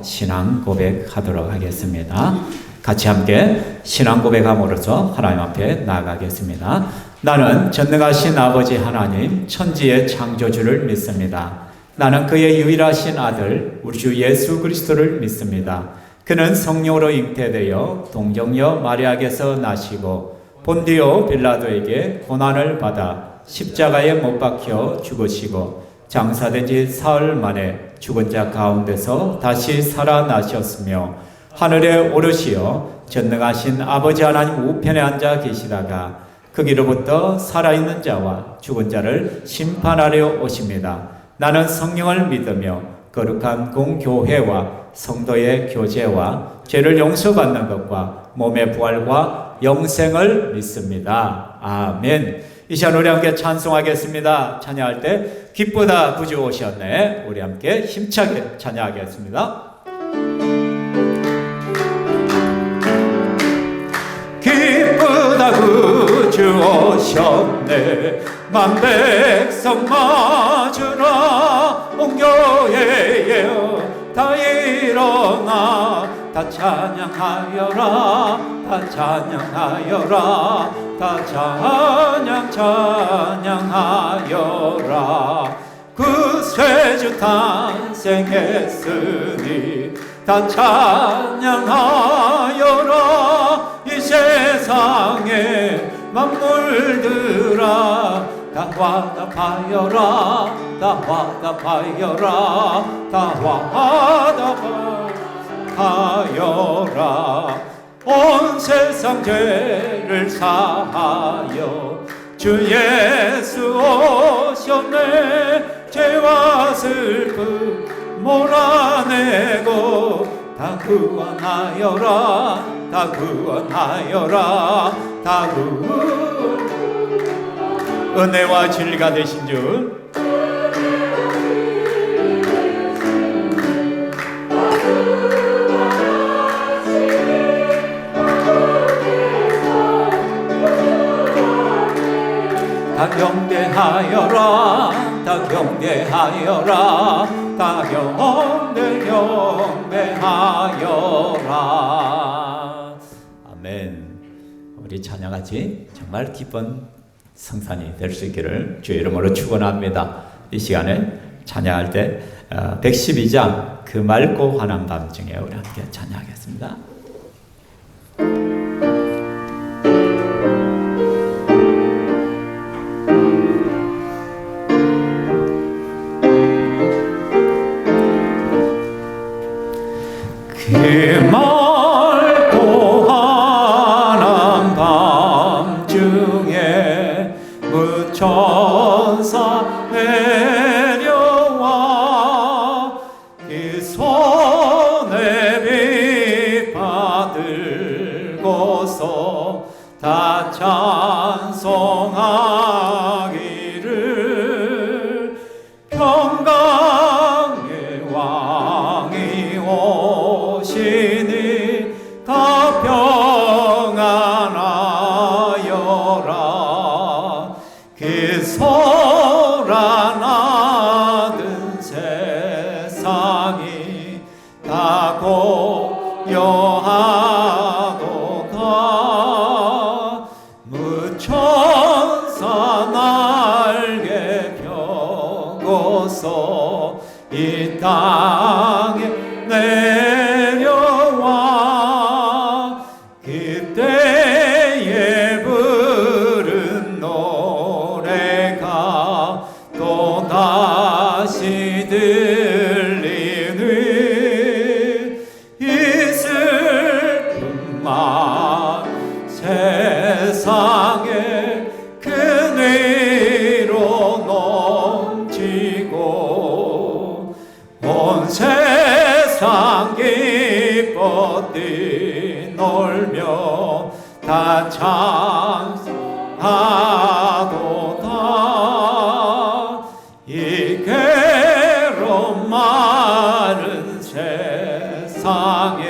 신앙 고백하도록 하겠습니다. 같이 함께 신앙 고백함으로써 하나님 앞에 나아가겠습니다. 나는 전능하신 아버지 하나님 천지의 창조주를 믿습니다. 나는 그의 유일하신 아들 우리 주 예수 그리스도를 믿습니다. 그는 성령으로 잉태되어 동정녀 마리아에게서 나시고 본디오 빌라도에게 고난을 받아 십자가에 못 박혀 죽으시고 장사된 지 사흘 만에 죽은 자 가운데서 다시 살아나셨으며 하늘에 오르시어 전능하신 아버지 하나님 우편에 앉아 계시다가 거기로부터 살아있는 자와 죽은 자를 심판하려 오십니다. 나는 성령을 믿으며 거룩한 공교회와 성도의 교제와 죄를 용서받는 것과 몸의 부활과 영생을 믿습니다. 아멘. 이 시간 우리 함께 찬송하겠습니다. 찬양할 때 기쁘다 구주 오셨네. 우리 함께 힘차게 찬양하겠습니다. 기쁘다 구주 오셨네. 만백성 맞으라. 온 교회여 다 일어나. 다 찬양하여라. 다 찬양하여라. 다 찬양하여라. 구세주 탄생했으니 다 찬양하여라. 이 세상에 만물들아 다 화답하여라. 다 화답하여라. 다 화답하여라. 온 세상 죄를 사하여 주 예수 오셨네. 죄와 슬픔 몰아내고 다 구원하여라. 다 구원하여라. 다 은혜와 진리가 되신 주 다 경배하여라. 다 경배하여라. 다 경배하여라. 아멘. 우리 찬양같이 정말 기쁜 성산이 될 수 있기를 주의 이름으로 축원합니다. 이 시간에 찬양할 때 112장 그 맑고 환한 밤중에 우리 함께 찬양하겠습니다. 그 맑고 환한 밤중에 무천사 내려와 그 손에 빛 받들고서 다 찬송하기를 평강의 왕이 오시니 다 평안하여라. 그 소란하던 세상이 다 고요하고 가 무천사 날개 펴고서 이 땅에 내려와 그때에 부른 노래가 또다시 들리는 이 슬픔만 세상에 그네로 넘치고 온 세상 기뻐 뛰놀며 다 찬송하도다. 이 괴로운 마른 세상에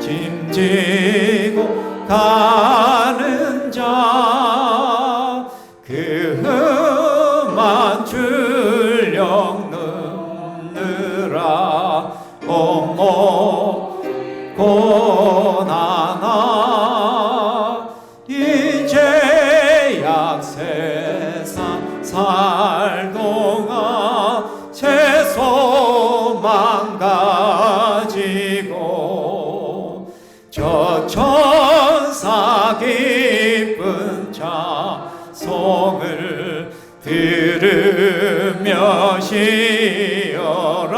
짐지고 가는 자 그 험한 출령 넘느라 온 고난아 이제야 세상 살 동안 제 소망 가지고 저 천사 기쁜 찬송을 들으며 쉬어라.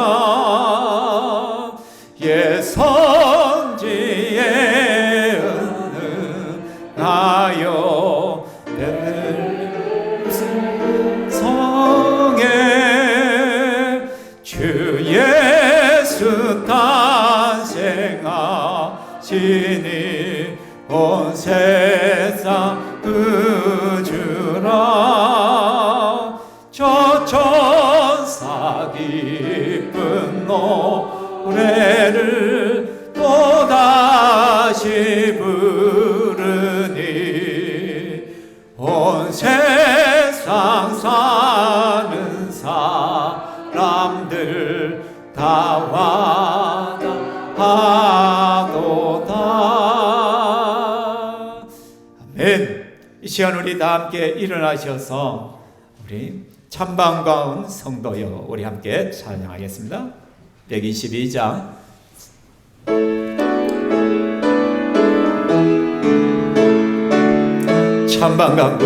예 선지의 은은하여 성에 주 예수 탄생하시니 온 세상 구주라. 저 천사 기쁜 노래를 또다시 부르니 온 세상 사는 사람들 다 와다 하도다. 아멘. 이 시간 우리 다 함께 일어나셔서 우리 찬방가운 성도여 우리 함께 찬양하겠습니다. 122장 찬방가운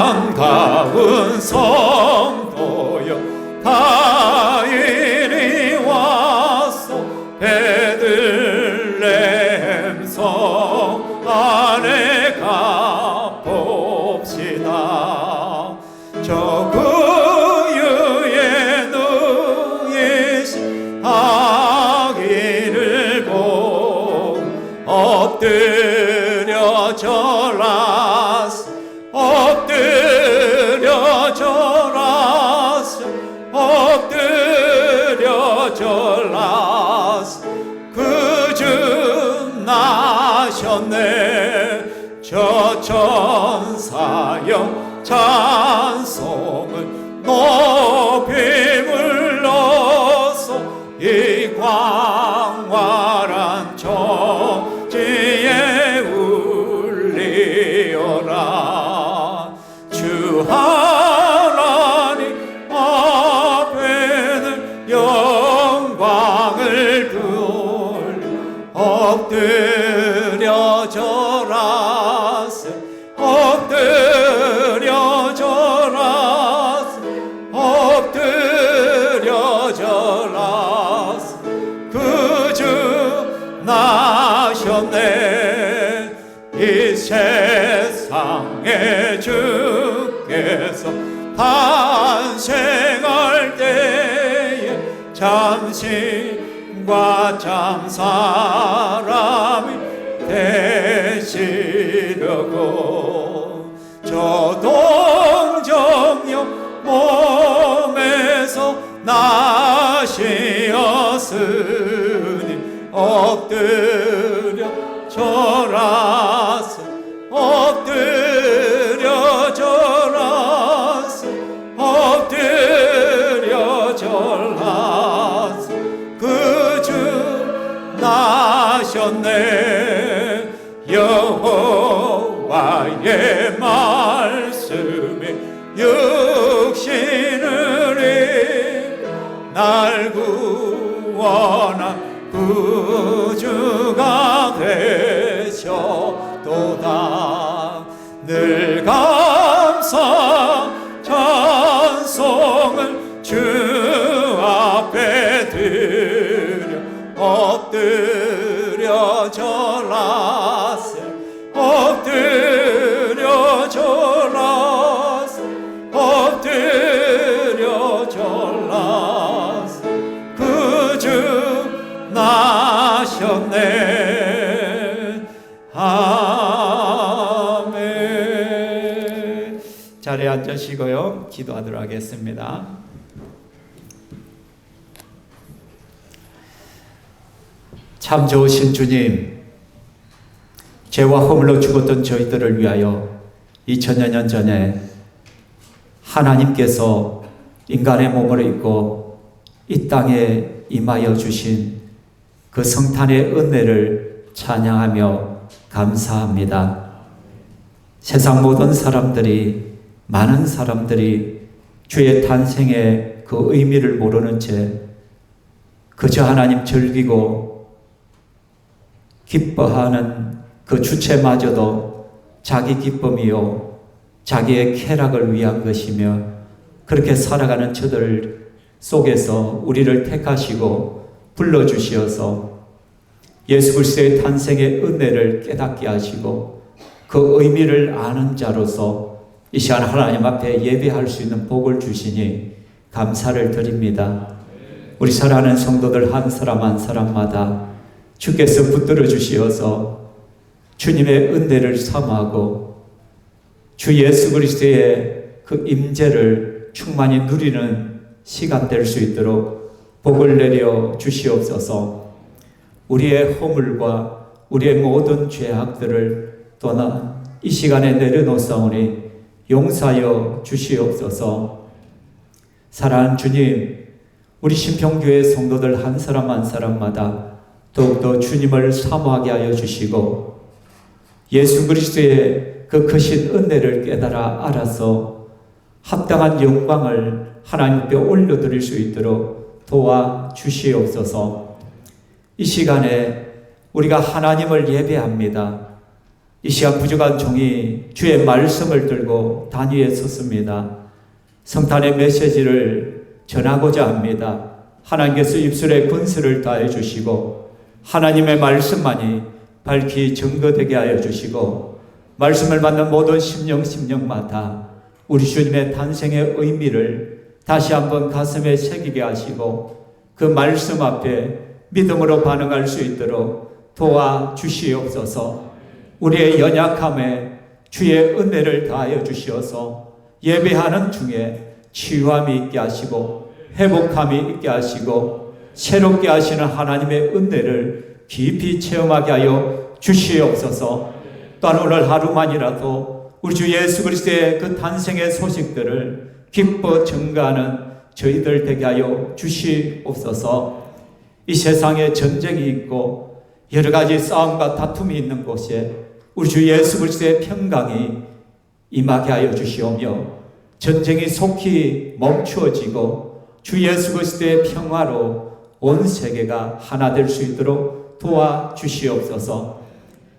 찬방가운 성도여 다 이리 와서 베들레헴 성 안에 가봅시다. 저 구유의 누이신 아기를 보고 엎드려 절하세 엎드려 절하세 엎드려 절하세 그주 나셨네. 저 천사여 찬송을 높이 불러서 이 광활한 천지에 울리어라. 주 하나님 앞에는 영광을 돌려 엎드려 절하세 엎드려 절하세 엎드려 절하세 그주 나셨네. 이 세상에 주께서 탄생할 때에 참신과 참 사람이 되시려고 저 동정녀 몸에서 나시었으니 엎드려 절하세 엎드려 절하세 엎드려 절하세 그주 나셨네. 여호와의 말씀이 육신을 입고 날 구원한 구주가 되셨도다. 늘 감사 찬송을 주 앞에 드려 엎드려 절하세 엎드려 절하세 엎드려 절하세 그주 나셨네. 아멘. 자리에 앉으시고요 기도하도록 하겠습니다. 참 좋으신 주님, 죄와 허물로 죽었던 저희들을 위하여 2000여 년 전에 하나님께서 인간의 몸을 입고 이 땅에 임하여 주신 그 성탄의 은혜를 찬양하며 감사합니다. 세상 모든 사람들이, 많은 사람들이 주의 탄생의 그 의미를 모르는 채 그저 하나님 즐기고 기뻐하는 그 주체마저도 자기 기쁨이요 자기의 쾌락을 위한 것이며, 그렇게 살아가는 저들 속에서 우리를 택하시고 불러주시어서 예수 그리스도의 탄생의 은혜를 깨닫게 하시고 그 의미를 아는 자로서 이 시간 하나님 앞에 예배할 수 있는 복을 주시니 감사를 드립니다. 우리 사랑하는 성도들 한 사람 한 사람마다 주께서 붙들어 주시어서 주님의 은혜를 사모하고 주 예수 그리스도의 그 임재를 충만히 누리는 시간 될 수 있도록 복을 내려 주시옵소서. 우리의 허물과 우리의 모든 죄악들을 또한 이 시간에 내려놓사오니 용서하여 주시옵소서. 사랑하는 주님, 우리 신평교회 성도들 한 사람 한 사람마다 더욱더 주님을 사모하게 하여 주시고 예수 그리스도의 그 크신 은혜를 깨달아 알아서 합당한 영광을 하나님 앞에 올려드릴 수 있도록 도와주시옵소서. 이 시간에 우리가 하나님을 예배합니다. 이 시간 부족한 종이 주의 말씀을 들고 단위에 섰습니다. 성탄의 메시지를 전하고자 합니다. 하나님께서 입술에 권세를 다해 주시고 하나님의 말씀만이 밝히 증거되게 하여 주시고 말씀을 받는 모든 심령마다 우리 주님의 탄생의 의미를 다시 한번 가슴에 새기게 하시고 그 말씀 앞에 믿음으로 반응할 수 있도록 도와주시옵소서. 우리의 연약함에 주의 은혜를 다하여 주시어서 예배하는 중에 치유함이 있게 하시고 회복함이 있게 하시고 새롭게 하시는 하나님의 은혜를 깊이 체험하게 하여 주시옵소서. 또한 오늘 하루만이라도 우리 주 예수 그리스도의 그 탄생의 소식들을 기뻐 증가하는 저희들 되게 하여 주시옵소서. 이 세상에 전쟁이 있고 여러 가지 싸움과 다툼이 있는 곳에 우리 주 예수 그리스도의 평강이 임하게 하여 주시오며 전쟁이 속히 멈추어지고 주 예수 그리스도의 평화로 온 세계가 하나 될 수 있도록 도와주시옵소서.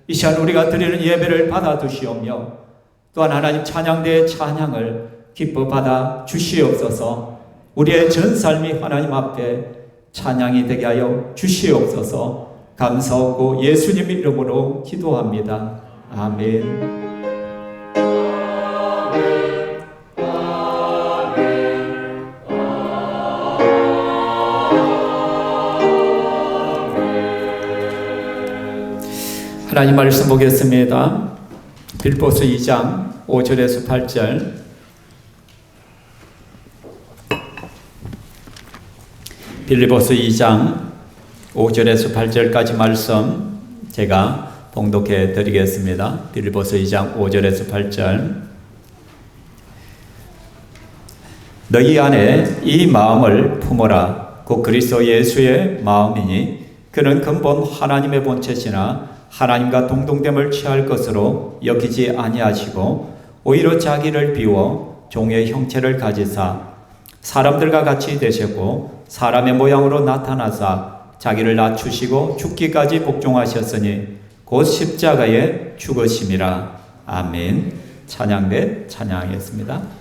이 시간 우리가 드리는 예배를 받아 주시오며 또한 하나님 찬양대의 찬양을 기뻐 받아 주시옵소서. 우리의 전 삶이 하나님 앞에 찬양이 되게 하여 주시옵소서. 감사하고 예수님 이름으로 기도합니다. 아멘. 하나님 말씀 보겠습니다. 빌보서 2장 5절에서 8절. 빌보서 2장 5절에서 8절까지 말씀 제가 봉독해 드리겠습니다. 빌보서 2장 5절에서 8절. 너희 안에 이 마음을 품어라. 곧 그리스도 예수의 마음이니 그는 근본 하나님의 본체시나 하나님과 동등됨을 취할 것으로 여기지 아니하시고 오히려 자기를 비워 종의 형체를 가지사 사람들과 같이 되셨고 사람의 모양으로 나타나사 자기를 낮추시고 죽기까지 복종하셨으니 곧 십자가에 죽으심이라. 아멘. 찬양대 찬양하겠습니다.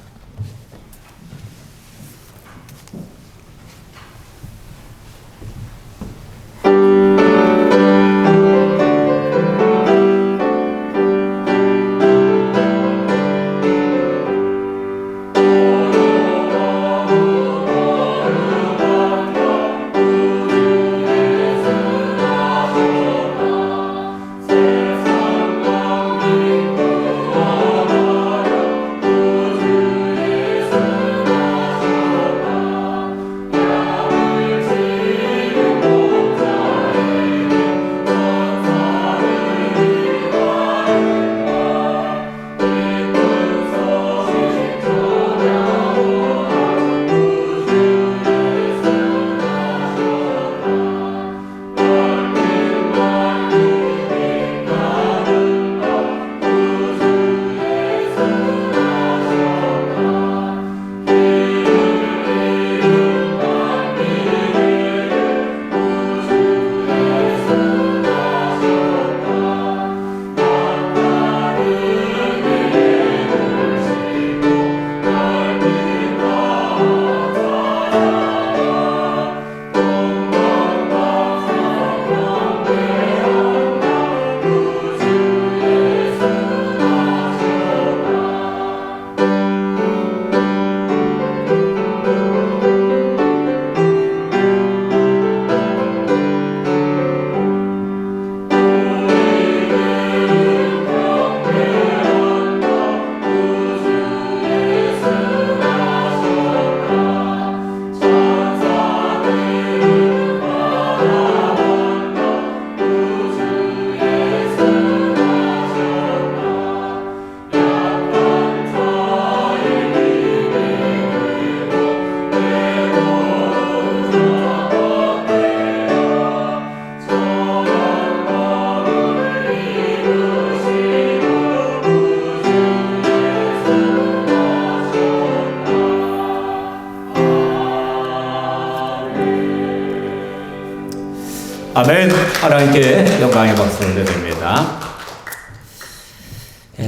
아멘. 하나님께 영광의 박수 올려드립니다.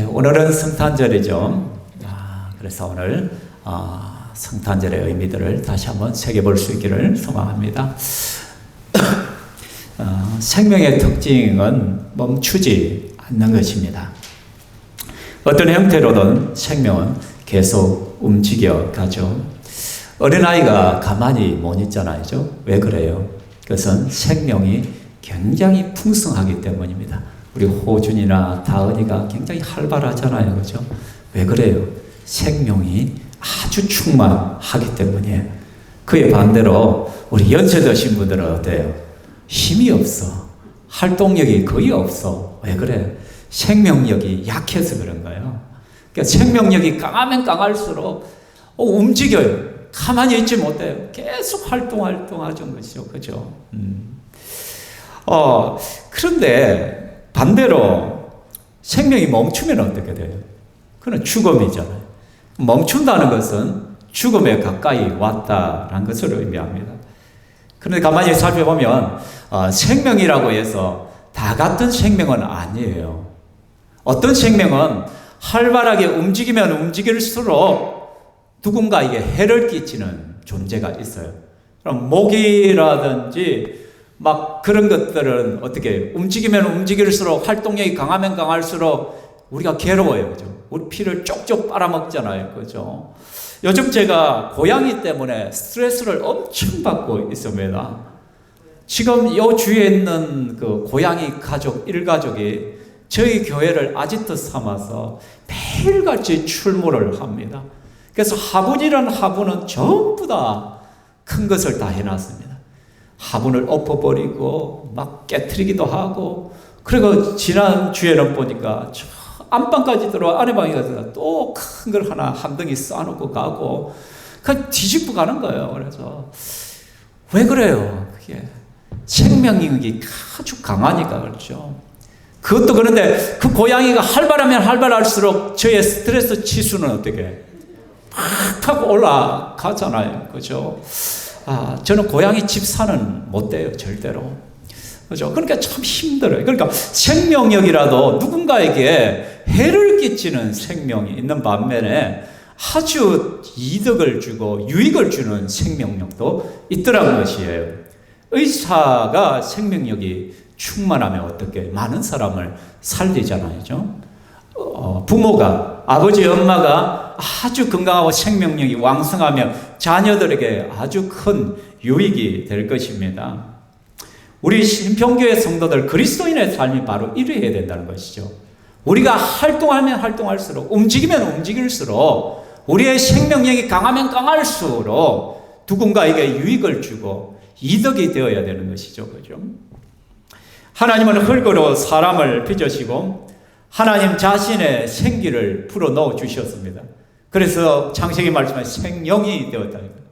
오늘은 성탄절이죠. 그래서 오늘 성탄절의 의미들을 다시 한번 새겨볼 수 있기를 소망합니다. 생명의 특징은 멈추지 않는 것입니다. 어떤 형태로든 생명은 계속 움직여 가죠. 어린아이가 가만히 못 있잖아요. 왜 그래요? 그것은 생명이 굉장히 풍성하기 때문입니다. 우리 호준이나 다은이가 굉장히 활발하잖아요. 그죠? 왜 그래요? 생명이 아주 충만하기 때문이에요. 그에 반대로 우리 연세 드신 분들은 어때요? 힘이 없어. 활동력이 거의 없어. 왜 그래? 생명력이 약해서 그런 거예요. 그러니까 생명력이 강하면 강할수록 움직여요. 가만히 있지 못해요. 계속 활동하는 것이죠. 그죠? 그런데 반대로 생명이 멈추면 어떻게 돼요? 그건 죽음이잖아요. 멈춘다는 것은 죽음에 가까이 왔다라는 것을 의미합니다. 그런데 가만히 살펴보면 생명이라고 해서 다 같은 생명은 아니에요. 어떤 생명은 활발하게 움직이면 움직일수록 누군가에게 해를 끼치는 존재가 있어요. 그럼 모기라든지 막 그런 것들은 어떻게 움직이면 움직일수록 활동력이 강하면 강할수록 우리가 괴로워요. 그죠? 우리 피를 쪽쪽 빨아먹잖아요. 그죠? 요즘 제가 고양이 때문에 스트레스를 엄청 받고 있습니다. 지금 요 주위에 있는 그 고양이 가족, 일가족이 저희 교회를 아지트 삼아서 매일같이 출몰을 합니다. 그래서 화분이란 화분은 전부 다 큰 것을 다 해놨습니다. 화분을 엎어버리고 막 깨트리기도 하고, 그리고 지난주에는 보니까 저 안방까지 들어와 안에방에 가서 또 큰 걸 하나 한 덩이 쌓아놓고 가고, 그 뒤집고 가는 거예요. 그래서 왜 그래요? 그게 생명력이 아주 강하니까 그렇죠. 그것도 그런데 그 고양이가 활발하면 활발할수록 저의 스트레스 치수는 어떻게 팍 올라가잖아요. 그죠? 저는 고양이 집사는 못 돼요. 절대로. 그죠? 그러니까 참 힘들어요. 그러니까 생명력이라도 누군가에게 해를 끼치는 생명이 있는 반면에 아주 이득을 주고 유익을 주는 생명력도 있더라는 것이에요. 의사가 생명력이 충만하면 어떻게 많은 사람을 살리잖아요. 부모가, 아버지, 엄마가 아주 건강하고 생명력이 왕성하면 자녀들에게 아주 큰 유익이 될 것입니다. 우리 신평교회 성도들 그리스도인의 삶이 바로 이래야 된다는 것이죠. 우리가 활동하면 활동할수록, 움직이면 움직일수록, 우리의 생명력이 강하면 강할수록 누군가에게 유익을 주고 이득이 되어야 되는 것이죠. 그죠? 하나님은 흙으로 사람을 빚으시고 하나님 자신의 생기를 불어넣어 주셨습니다. 그래서 창세기 말씀에 생명이 되었다는 거예요.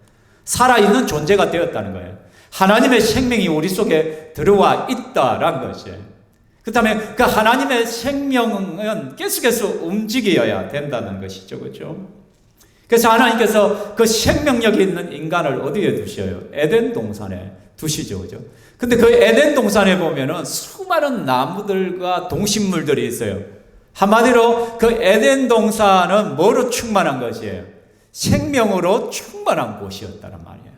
살아있는 존재가 되었다는 거예요. 하나님의 생명이 우리 속에 들어와 있다라는 것이에요. 그렇다면 그 하나님의 생명은 계속해서 움직여야 된다는 것이죠. 그렇죠? 그래서 하나님께서 그 생명력이 있는 인간을 어디에 두셔요? 에덴 동산에 두시죠. 그죠? 근데 그 에덴 동산에 보면은 수많은 나무들과 동식물들이 있어요. 한마디로 그 에덴 동산은 뭐로 충만한 것이에요? 생명으로 충만한 곳이었다는 말이에요.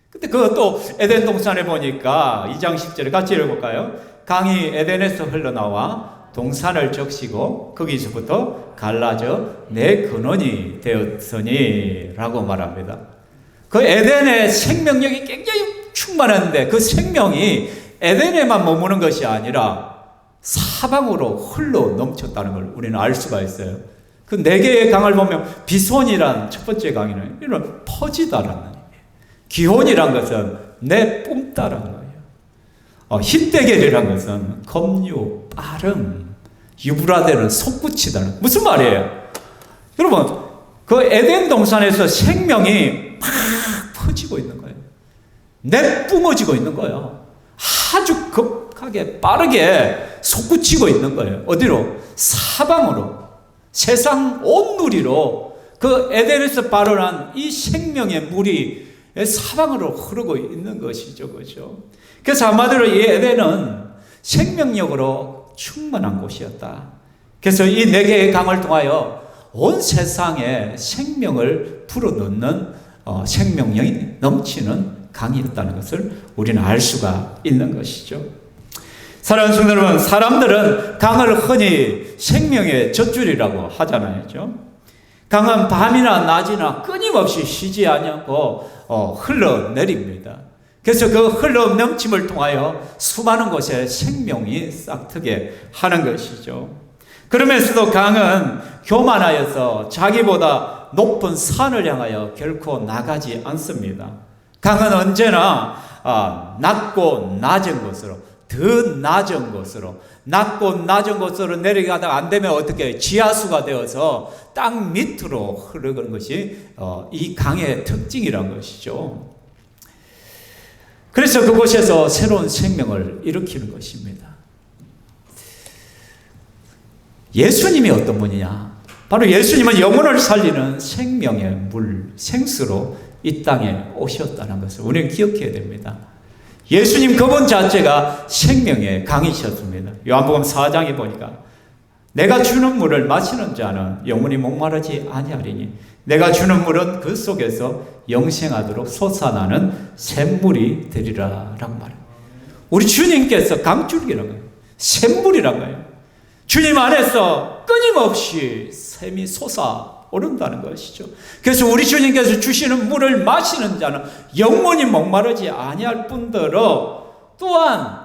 근데 그것도 에덴 동산에 보니까 2장 10절에 같이 읽어볼까요? 강이 에덴에서 흘러나와 동산을 적시고 거기서부터 갈라져 내 근원이 되었으니 라고 말합니다. 그 에덴의 생명력이 굉장히 충만한데 그 생명이 에덴에만 머무는 것이 아니라 사방으로 흘러 넘쳤다는 걸 우리는 알 수가 있어요. 그 네 개의 강을 보면 비손이란 첫 번째 강에는 이런 퍼지다라는 거예요. 기혼이란 것은 내뿜다라는 거예요. 흰대겔이란 것은 검유, 빠름, 유브라데는 솟구치다는 무슨 말이에요? 여러분 그 에덴 동산에서 생명이 막 퍼지고 있는 거예요. 내뿜어지고 있는 거예요. 아주 급하게 빠르게 솟구치고 있는 거예요. 어디로? 사방으로. 세상 온 누리로 그 에덴에서 발원한 이 생명의 물이 사방으로 흐르고 있는 것이죠. 그죠? 그래서 한마디로 이 에덴은 생명력으로 충만한 곳이었다. 그래서 이 네 개의 강을 통하여 온 세상에 생명을 불어넣는 생명력이 넘치는 강이었다는 것을 우리는 알 수가 있는 것이죠. 사랑하는 성도 여러분, 사람들은 강을 흔히 생명의 젖줄이라고 하잖아요. 강은 밤이나 낮이나 끊임없이 쉬지 않고 흘러내립니다. 그래서 그 흘러 넘침을 통하여 수많은 곳에 생명이 싹트게 하는 것이죠. 그러면서도 강은 교만하여서 자기보다 높은 산을 향하여 결코 나가지 않습니다. 강은 언제나 낮고 낮은 곳으로, 더 낮은 곳으로, 낮고 낮은 곳으로 내려가다가 안 되면 어떻게 지하수가 되어서 땅 밑으로 흐르는 것이 이 강의 특징이라는 것이죠. 그래서 그곳에서 새로운 생명을 일으키는 것입니다. 예수님이 어떤 분이냐? 바로 예수님은 영혼을 살리는 생명의 물, 생수로 이 땅에 오셨다는 것을 우리는 기억해야 됩니다. 예수님 그분 자체가 생명의 강이셨습니다. 요한복음 4장에 보니까 내가 주는 물을 마시는 자는 영원히 목마르지 아니하리니 내가 주는 물은 그 속에서 영생하도록 솟아나는 샘물이 되리라 라고 말합니다. 우리 주님께서 강줄기라는 거예요. 샘물이라는 거예요. 주님 안에서 끊임없이 샘이 솟아오른다는 것이죠. 그래서 우리 주님께서 주시는 물을 마시는 자는 영원히 목마르지 아니할 뿐더러 또한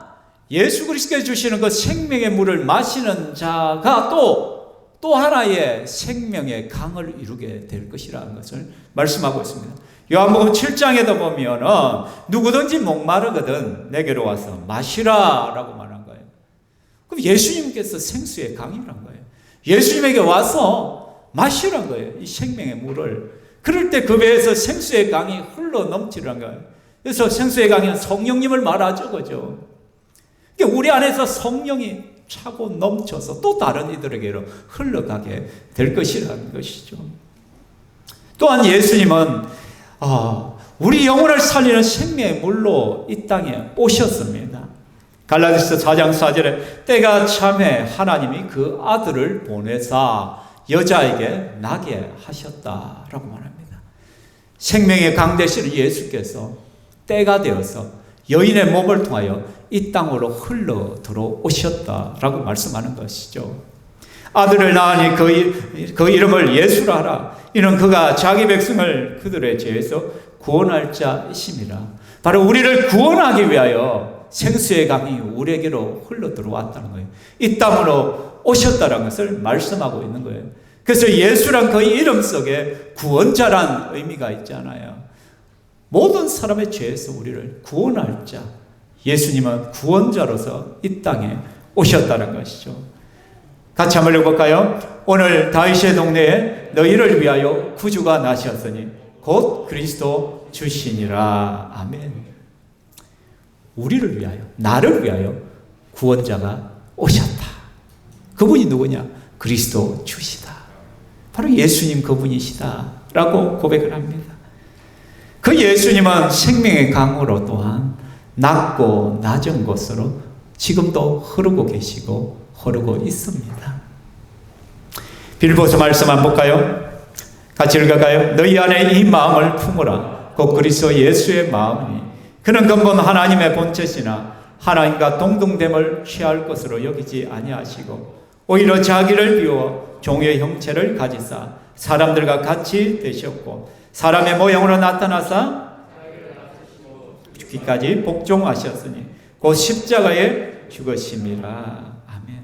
예수 그리스도께서 주시는 그 생명의 물을 마시는 자가 또 하나의 생명의 강을 이루게 될 것이라는 것을 말씀하고 있습니다. 요한복음 7장에도 보면 누구든지 목마르거든 내게로 와서 마시라 라고 말한 거예요. 그럼 예수님께서 생수의 강이란 거예요. 예수님에게 와서 마시란 거예요. 이 생명의 물을. 그럴 때 그 배에서 생수의 강이 흘러 넘치란 거예요. 그래서 생수의 강에는 성령님을 말하죠. 그죠? 우리 안에서 성령이 차고 넘쳐서 또 다른 이들에게로 흘러가게 될 것이라는 것이죠. 또한 예수님은 우리 영혼을 살리는 생명의 물로 이 땅에 오셨습니다. 갈라디아서 4장 4절에 때가 참에 하나님이 그 아들을 보내사 여자에게 나게 하셨다라고 말합니다. 생명의 강 되시는 예수께서 때가 되어서 여인의 몸을 통하여 이 땅으로 흘러 들어오셨다라고 말씀하는 것이죠. 아들을 낳으니 그 이름을 예수라 하라. 이는 그가 자기 백성을 그들의 죄에서 구원할 자이심이라. 바로 우리를 구원하기 위하여 생수의 강이 우리에게로 흘러 들어왔다는 거예요. 이 땅으로 오셨다는 것을 말씀하고 있는 거예요. 그래서 예수란 그 이름 속에 구원자란 의미가 있잖아요. 모든 사람의 죄에서 우리를 구원할 자, 예수님은 구원자로서 이 땅에 오셨다는 것이죠. 같이 한번 읽어볼까요? 오늘 다윗의 동네에 너희를 위하여 구주가 나셨으니 곧 그리스도 주시니라. 아멘. 우리를 위하여, 나를 위하여 구원자가 오셨다. 그분이 누구냐? 그리스도 주시다. 바로 예수님 그분이시다 라고 고백을 합니다. 그 예수님은 생명의 강으로 또한 낮고 낮은 곳으로 지금도 흐르고 계시고 흐르고 있습니다. 빌보서 말씀 한번 볼까요? 같이 읽어가요. 너희 안에 이 마음을 품으라. 곧 그리스도 예수의 마음이니 그는 근본 하나님의 본체시나 하나님과 동등됨을 취할 것으로 여기지 아니하시고 오히려 자기를 비워 종의 형체를 가지사 사람들과 같이 되셨고 사람의 모형으로 나타나사 죽기까지 복종하셨으니 곧 십자가에 죽으심이라. 아멘.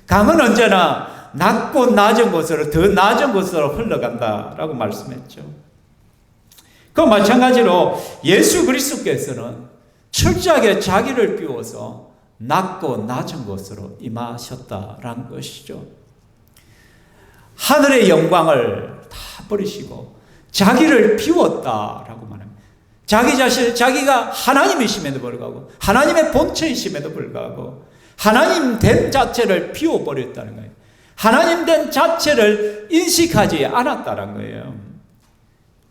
강은 언제나 낮고 낮은 곳으로 더 낮은 곳으로 흘러간다라고 말씀했죠. 그 마찬가지로 예수 그리스도께서는 철저하게 자기를 비워서 낮고 낮은 곳으로 임하셨다라는 것이죠. 하늘의 영광을 다 버리시고 자기를 비웠다라고 말합니다. 자기 자신, 자기가 하나님이심에도 불구하고 하나님의 본체이심에도 불구하고 하나님 된 자체를 비워버렸다는 거예요. 하나님 된 자체를 인식하지 않았다는 거예요.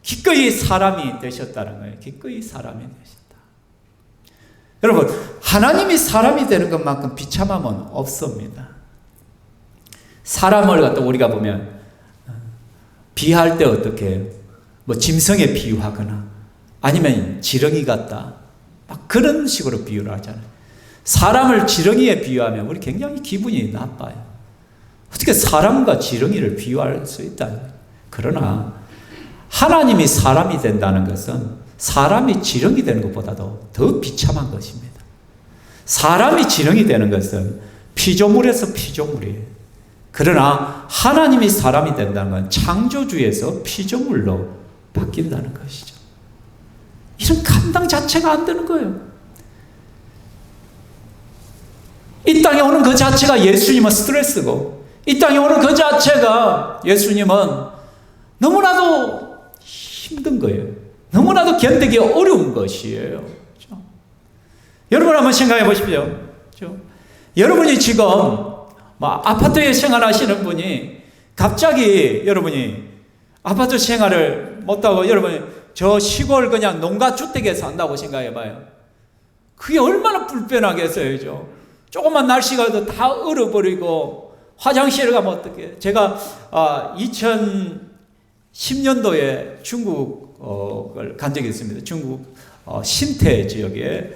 기꺼이 사람이 되셨다는 거예요. 기꺼이 사람이 되셨다. 여러분, 하나님이 사람이 되는 것만큼 비참함은 없습니다. 사람을 갖다 우리가 보면 비할 때 어떻게 해요? 뭐 짐승에 비유하거나 아니면 지렁이 같다, 막 그런 식으로 비유를 하잖아요. 사람을 지렁이에 비유하면 우리 굉장히 기분이 나빠요. 어떻게 사람과 지렁이를 비유할 수 있다. 그러나 하나님이 사람이 된다는 것은 사람이 지렁이 되는 것보다도 더 비참한 것입니다. 사람이 지렁이 되는 것은 피조물에서 피조물이에요. 그러나 하나님이 사람이 된다는 건 창조주에서 피조물로 바뀐다는 것이죠. 이런 감당 자체가 안 되는 거예요. 이 땅에 오는 그 자체가 예수님은 스트레스고, 이 땅에 오는 그 자체가 예수님은 너무나도 힘든 거예요. 너무나도 견디기 어려운 것이에요. 그렇죠? 여러분 한번 생각해 보십시오. 그렇죠? 여러분이 지금 아파트에 생활하시는 분이 갑자기 여러분이 아파트 생활을 못하고 여러분이 저 시골 그냥 농가주택에 산다고 생각해 봐요. 그게 얼마나 불편하겠어요. 그죠? 조금만 날씨가 다 얼어버리고 화장실을 가면 어떡해. 제가 2010년도에 중국을 간 적이 있습니다. 중국 신태 지역에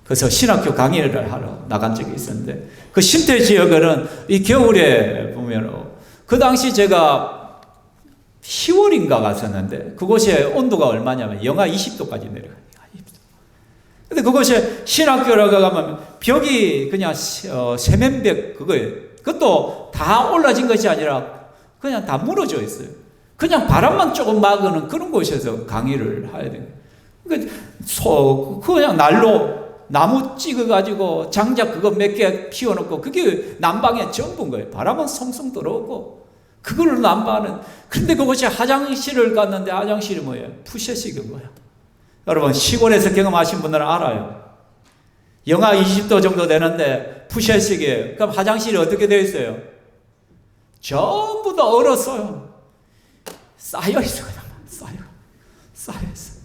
그래서 신학교 강의를 하러 나간 적이 있었는데, 그 신태 지역은 이 겨울에 보면 그 당시 제가 10월인가 갔었는데 그곳에 온도가 얼마냐면 영하 20도까지 내려가요. 근데 그곳에 신학교라고 가면 벽이 그냥 세면벽 그거예요. 그것도 다 올라진 것이 아니라 그냥 다 무너져 있어요. 그냥 바람만 조금 막는 그런 곳에서 강의를 해야 돼요. 그러니까 그냥 난로 나무 찍어가지고 장작 그거 몇 개 피워놓고 그게 난방에 전부인 거예요. 바람은 송송 들어오고 그걸로 난방하는. 그런데 그곳에 화장실을 갔는데 화장실이 뭐예요? 푸셋식인 거예요. 여러분 시골에서 경험하신 분들은 알아요. 영하 20도 정도 되는데 푸셋식이에요. 그럼 화장실이 어떻게 되어 있어요? 전부 다 얼었어요. 쌓여있어요. 쌓여있어요.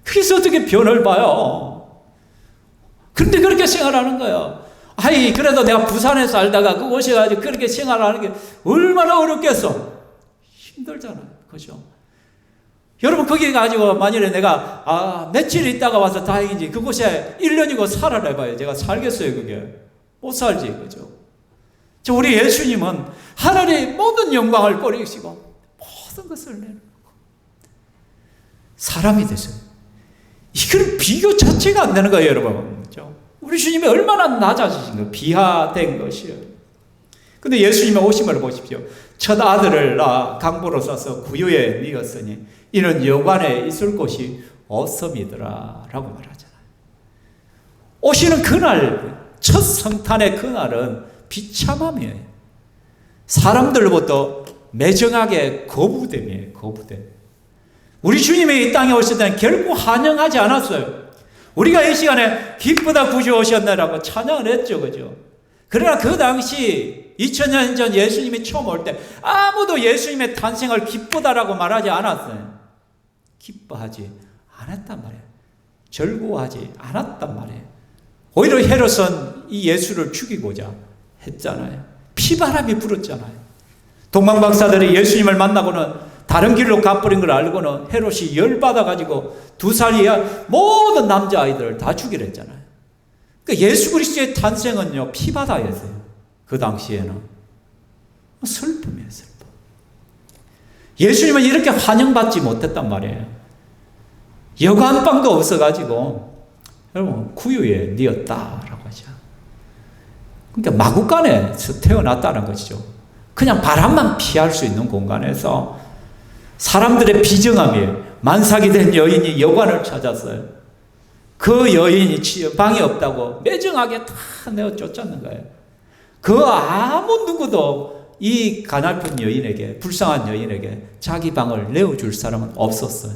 그래서 어떻게 변을 봐요? 그런데 그렇게 생활하는 거예요. 아이, 그래도 내가 부산에 살다가 그곳에 가서 그렇게 생활하는 게 얼마나 어렵겠어? 힘들잖아요. 그죠? 여러분, 거기 가지고 만일에 내가, 며칠 있다가 와서 다행이지, 그곳에 1년이고 살아라 해봐요. 제가 살겠어요, 그게? 못 살지, 그죠? 우리 예수님은 하늘의 모든 영광을 버리시고, 모든 것을 내놓고, 사람이 되세요. 이건 비교 자체가 안 되는 거예요, 여러분. 우리 주님이 얼마나 낮아지신 거예요. 비하된 것이에요. 근데 예수님의 오심을 보십시오. 첫 아들을 강보로 써서 구유에 뉘었으니 이는 여관에 있을 곳이 없음이더라 라고 말하잖아요. 오시는 그날, 첫 성탄의 그날은 비참함이에요. 사람들로부터 매정하게 거부됨이에요. 거부됨. 우리 주님이 이 땅에 오실 때는 결코 환영하지 않았어요. 우리가 이 시간에 기쁘다 구주 오셨네라고 찬양을 했죠. 그죠? 그러나 그 당시 2000년 전 예수님이 처음 올 때 아무도 예수님의 탄생을 기쁘다라고 말하지 않았어요. 기뻐하지 않았단 말이에요. 즐거워하지 않았단 말이에요. 오히려 헤롯은 이 예수를 죽이고자 했잖아요. 피바람이 불었잖아요. 동방박사들이 예수님을 만나고는 다른 길로 가버린 걸 알고는 헤롯이 열받아가지고 2살이야 모든 남자아이들을 다 죽이려 했잖아요. 그러니까 예수 그리스도의 탄생은요, 피바다였어요. 그 당시에는. 슬픔이에요, 슬픔. 예수님은 이렇게 환영받지 못했단 말이에요. 여관방도 없어가지고, 여러분, 구유에 뉘었다라고 하죠. 그러니까 마구간에서 태어났다는 것이죠. 그냥 바람만 피할 수 있는 공간에서 사람들의 비정함이에요. 만삭이 된 여인이 여관을 찾았어요. 그 여인이 방이 없다고 매정하게 다 내어 쫓았는 거예요. 그 아무 누구도 이 가냘픈 여인에게, 불쌍한 여인에게 자기 방을 내어줄 사람은 없었어요.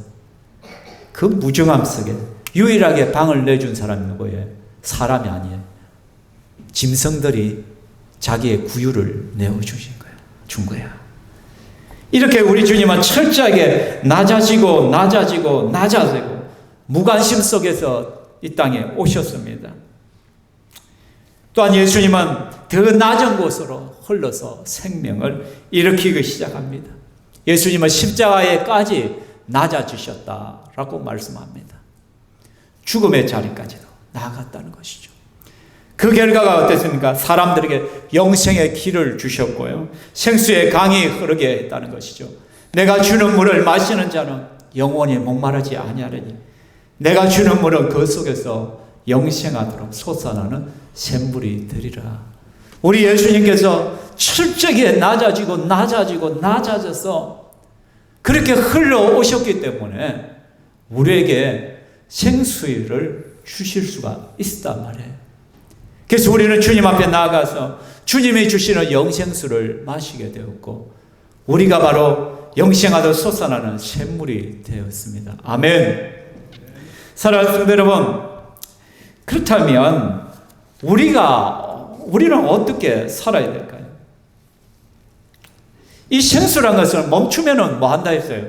그 무정함 속에 유일하게 방을 내준 사람이 누구예요? 사람이 아니에요. 짐승들이 자기의 구유를 내어주신 거예요. 준 거야. 이렇게 우리 주님은 철저하게 낮아지고 무관심 속에서 이 땅에 오셨습니다. 또한 예수님은 더 낮은 곳으로 흘러서 생명을 일으키기 시작합니다. 예수님은 십자가에까지 낮아지셨다라고 말씀합니다. 죽음의 자리까지도 나아갔다는 것이죠. 그 결과가 어땠습니까? 사람들에게 영생의 길을 주셨고요, 생수의 강이 흐르게 했다는 것이죠. 내가 주는 물을 마시는 자는 영원히 목마르지 아니하리니 내가 주는 물은 그 속에서 영생하도록 솟아나는 샘물이 되리라. 우리 예수님께서 철저하게 낮아져서 그렇게 흘러오셨기 때문에 우리에게 생수를 주실 수가 있단 말이에요. 그래서 우리는 주님 앞에 나아가서 주님이 주시는 영생수를 마시게 되었고, 우리가 바로 영생하도록 솟아나는 샘물이 되었습니다. 아멘. 사랑하는 성도 여러분, 그렇다면 우리는 어떻게 살아야 될까요? 이 생수란 것은 멈추면은 뭐 한다 했어요?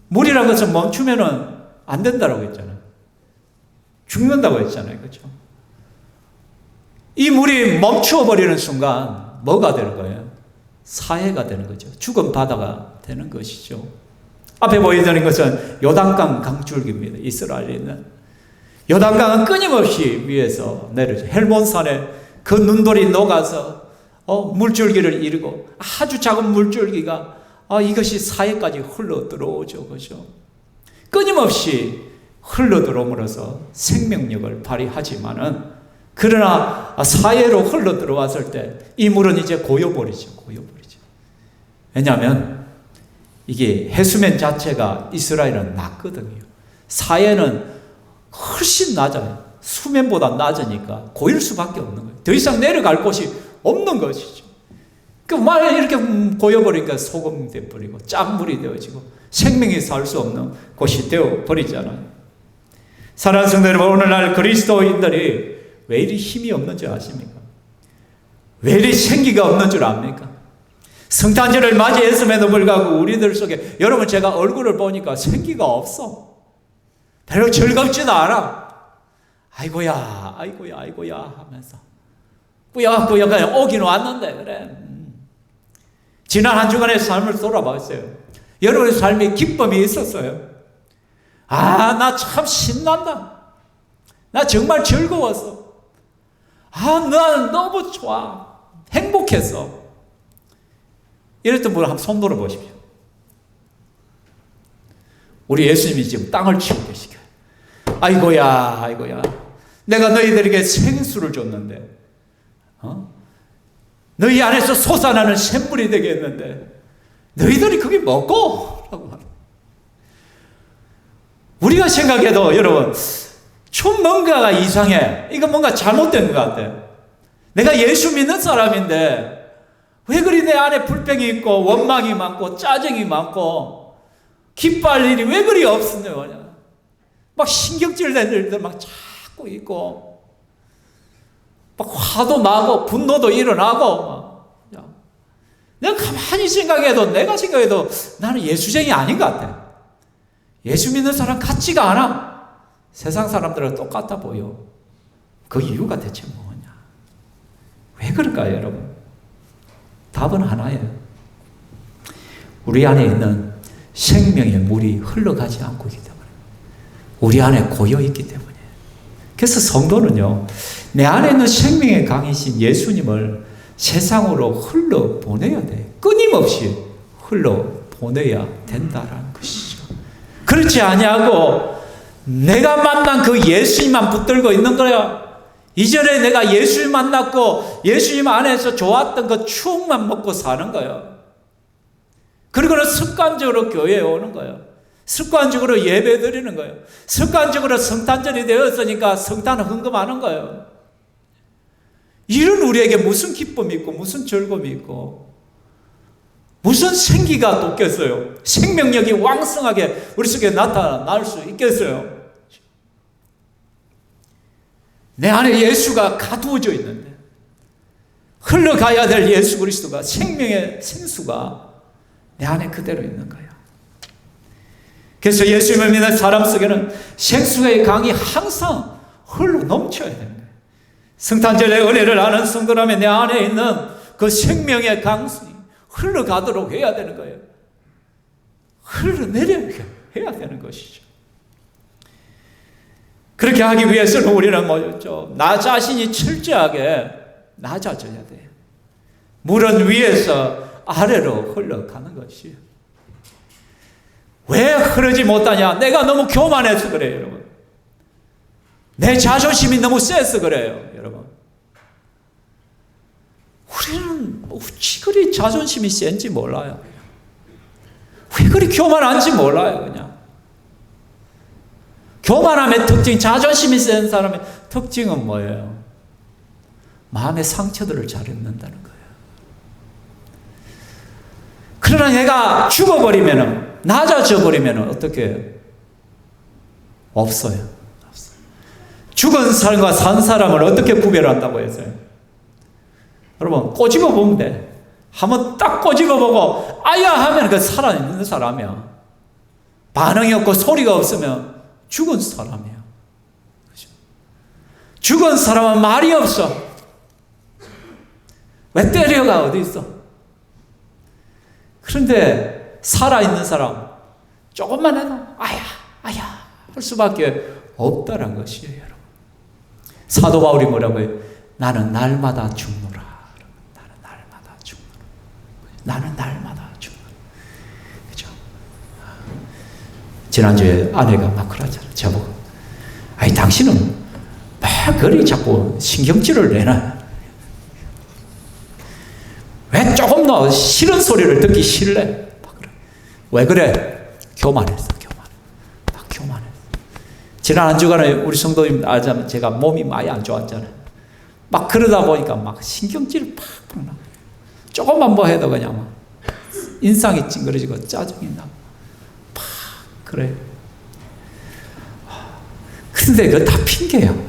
물이란 것은 멈추면은 안 된다고 했잖아요. 죽는다고 했잖아요. 그렇죠? 이 물이 멈추어버리는 순간 뭐가 되는 거예요? 사해가 되는 거죠. 죽은 바다가 되는 것이죠. 앞에 보이는 것은 요단강 강줄기입니다. 이스라엘에 있는 요단강은 끊임없이 위에서 내려져 헬몬산에 그 눈돌이 녹아서 물줄기를 이루고 아주 작은 물줄기가 이것이 사해까지 흘러 들어오죠. 그죠? 끊임없이 흘러 들어옴으로써 생명력을 발휘하지만은, 그러나 사해로 흘러 들어왔을 때 이 물은 이제 고여버리죠. 왜냐하면 이게 해수면 자체가 이스라엘은 낮거든요. 사해는 훨씬 낮아요. 수면보다 낮으니까 고일 수밖에 없는 거예요. 더 이상 내려갈 곳이 없는 것이죠. 말 이렇게 고여버리니까 소금 되어버리고 짠물이 되어지고 생명이 살 수 없는 곳이 되어버리잖아요. 사랑하는 성도 여러분, 오늘날 그리스도인들이 왜 이리 힘이 없는 줄 아십니까? 왜 이리 생기가 없는 줄 압니까? 성탄절을 맞이했음에도 불구하고 우리들 속에, 여러분 제가 얼굴을 보니까 생기가 없어. 별로 즐겁지도 않아. 아이고야 하면서 꾸역꾸역 그냥 오긴 왔는데, 그래. 지난 한 주간의 삶을 돌아봤어요. 여러분의 삶에 기쁨이 있었어요. 나 참 신난다. 나 정말 즐거웠어. 난 너무 좋아. 행복했어. 이랬던 분을 한번 손 들어 보십시오. 우리 예수님이 지금 땅을 치고 계시게. 아이고야. 내가 너희들에게 생수를 줬는데, 너희 안에서 솟아나는 샘물이 되게 했는데, 너희들이 그게 뭐고? 라고 말합니다. 우리가 생각해도 여러분, 좀 뭔가가 이상해. 이거 뭔가 잘못된 것 같아. 내가 예수 믿는 사람인데, 왜 그리 내 안에 불평이 있고, 원망이 많고, 짜증이 많고, 기뻐할 일이 왜 그리 없으냐. 막 신경질 낸 일들 막 자꾸 있고, 막 화도 나고, 분노도 일어나고, 내가 가만히 생각해도, 나는 예수쟁이 아닌 것 같아. 예수 믿는 사람 같지가 않아. 세상 사람들은 똑같아 보여. 그 이유가 대체 뭐냐? 왜 그럴까요, 여러분? 답은 하나예요. 우리 안에 있는 생명의 물이 흘러가지 않고 있기 때문에, 우리 안에 고여있기 때문에. 그래서 성도는요, 내 안에 있는 생명의 강이신 예수님을 세상으로 흘러보내야 돼. 끊임없이 흘러보내야 된다는 것이죠. 그렇지 아니하고 내가 만난 그 예수님만 붙들고 있는 거야. 이전에 내가 예수님 만났고 예수님 안에서 좋았던 그 추억만 먹고 사는 거예요. 그리고는 습관적으로 교회에 오는 거예요. 습관적으로 예배 드리는 거예요. 습관적으로 성탄절이 되었으니까 성탄을 헌금하는 거예요. 이런 우리에게 무슨 기쁨이 있고 무슨 즐거움이 있고 무슨 생기가 돋겠어요? 생명력이 왕성하게 우리 속에 나타날 수 있겠어요? 내 안에 예수가 가두어져 있는데 흘러가야 될 예수 그리스도가 생명의 생수가 내 안에 그대로 있는 거야. 그래서 예수님을 믿는 사람 속에는 생수의 강이 항상 흘러 넘쳐야 되는 거예요. 성탄절의 은혜를 아는 성도라면 내 안에 있는 그 생명의 강이 흘러가도록 해야 되는 거예요. 흘러내려야 해야 되는 것이죠. 그렇게 하기 위해서는 우리는 뭐죠? 나 자신이 철저하게 낮아져야 돼요. 물은 위에서 아래로 흘러가는 것이에요. 왜 흐르지 못하냐? 내가 너무 교만해서 그래요, 여러분. 내 자존심이 너무 세서 그래요, 여러분. 우리는 어찌 그리 자존심이 센지 몰라요. 왜 그리 교만한지 몰라요, 그냥. 교만함의 특징, 자존심이 센 사람의 특징은 뭐예요? 마음의 상처들을 잘 입는다는 거예요. 그러나 내가 죽어버리면, 낮아져 버리면 어떻게 해요? 없어요. 죽은 사람과 산 사람을 어떻게 구별한다고 했어요? 여러분, 꼬집어 보면 돼. 한번 딱 꼬집어 보고 아야 하면 그 살아있는 사람이야. 반응이 없고 소리가 없으면 죽은 사람이야. 그렇죠? 죽은 사람은 말이 없어. 왜 때려가 어디 있어? 그런데 살아있는 사람 조금만 해도 아야 할 수밖에 없다는 것이에요, 여러분. 사도 바울이 뭐라고 해요? 나는 날마다 죽노라. 나는 날마다 죽노라. 나는 날마다 죽노라. 그죠? 지난주에 아내가 막 그러잖아요. 저보고, 아니, 당신은 막 그리 자꾸 신경질을 내나? 왜 조금 더 싫은 소리를 듣기 싫래? 막 그래. 왜 그래? 교만했어. 지난 한 주간에 우리 성도님 알자면 제가 몸이 많이 안 좋았잖아요. 막 그러다 보니까 막 신경질이 팍팍 나고, 조금만 뭐 해도 그냥 막 인상이 찡그러지고 짜증이 나고, 팍 그래요. 근데 그거 다 핑계예요.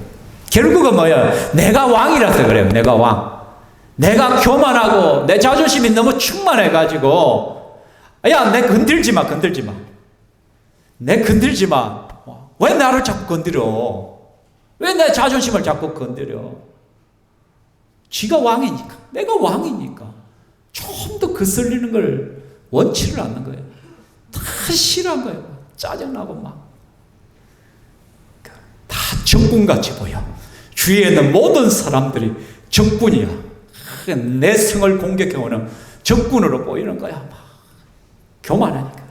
결국은 뭐야? 내가 왕이라서 그래요. 내가 왕. 내가 교만하고 내 자존심이 너무 충만해가지고, 야, 내 건들지 마. 내 건들지 마. 왜 나를 자꾸 건드려? 왜 내 자존심을 자꾸 건드려? 쥐가 왕이니까, 내가 왕이니까 좀 더 거슬리는 걸 원치를 않는 거예요. 다 싫어한 거예요. 짜증나고 막. 다 적군같이 보여. 주위에 있는 모든 사람들이 적군이야. 내 성을 공격해오는 적군으로 보이는 거야. 막 교만하니까.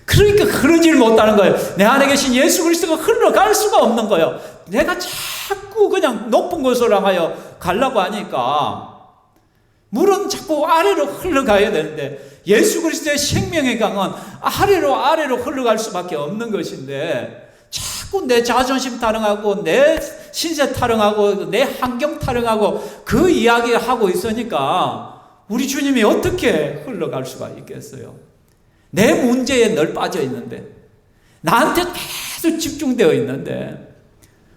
그러니까 흐르질 못하는 거예요. 내 안에 계신 예수 그리스도가 흘러갈 수가 없는 거예요. 내가 자꾸 그냥 높은 곳으로 향하여 가려고 하니까 물은 자꾸 아래로 흘러가야 되는데, 예수 그리스도의 생명의 강은 아래로 흘러갈 수밖에 없는 것인데, 자꾸 내 자존심 타령하고 내 신세 타령하고 내 환경 타령하고 그 이야기를 하고 있으니까 우리 주님이 어떻게 흘러갈 수가 있겠어요? 내 문제에 늘 빠져 있는데, 나한테 계속 집중되어 있는데,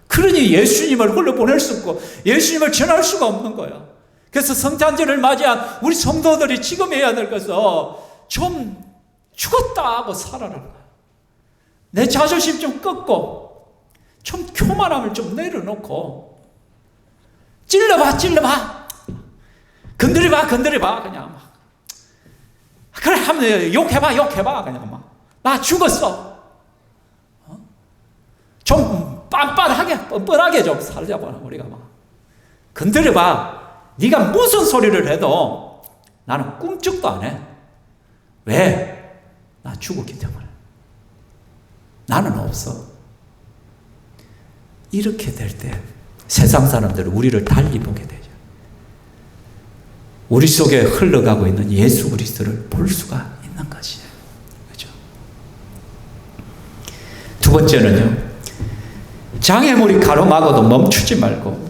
그러니 예수님을 흘러보낼 수 없고 예수님을 전할 수가 없는 거야. 그래서 성탄절을 맞이한 우리 성도들이 지금 해야 될 것은 좀 죽었다 하고 살아라. 내 자존심 좀 꺾고 좀 교만함을 좀 내려놓고 찔러봐 건드려봐 그냥 막. 그래 하면 욕해봐 그냥 막. 나 죽었어. 좀 뻔뻔하게 좀 살자봐. 우리가 막 건드려봐. 네가 무슨 소리를 해도 나는 꿈쩍도 안 해. 왜? 나 죽었기 때문에. 나는 없어. 이렇게 될 때 세상 사람들은 우리를 달리 보게 되죠. 우리 속에 흘러가고 있는 예수 그리스도를 볼 수가 있는 것이에요. 그렇죠? 두 번째는요, 장애물이 가로막아도 멈추지 말고